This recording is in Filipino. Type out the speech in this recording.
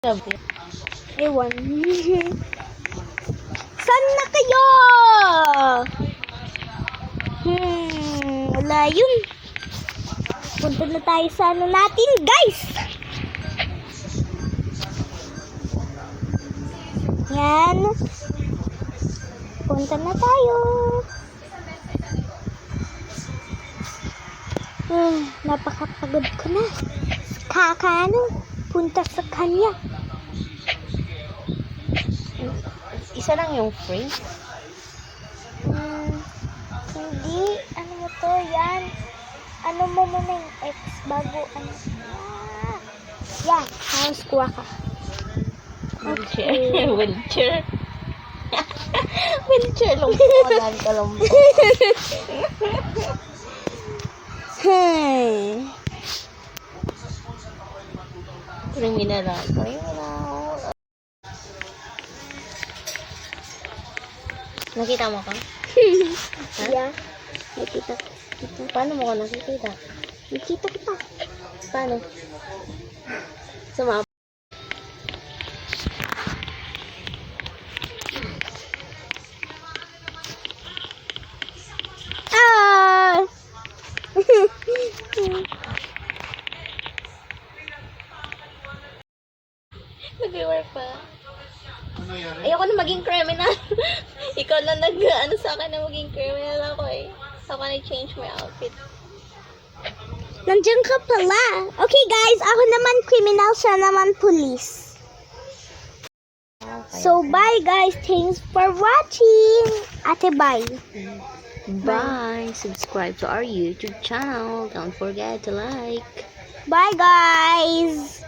Sabi. Ewan. Saan na kayo? Wala yun. Punta na tayo sa ano natin, guys. Yan. Punta na tayo. Napakapagod ko na. Punta sa kanya. Isa lang yung free. Hindi. Ano mo to? Yan. Ano mo muna yung X bago ano. Yan. Tapos kuha ka. Wheelchair. Wheelchair. Wheelchair lang po. Dahil ka lang po. Criminal lang. Criminal. Nakita mo ka? Yeah. Nakita. Paano mo ka nakikita? Nakita kita. Paano? Sa map. Ah! Nag-work pa. Ayoko na maging criminal. Ikaw na nag-ano sa akin na maging criminal ako eh. Ako na change my outfit. Nandiyan ka pala. Okay guys, ako naman criminal, siya naman police. So bye guys, thanks for watching. Ate bye. Bye. Subscribe to our YouTube channel. Don't forget to like. Bye guys.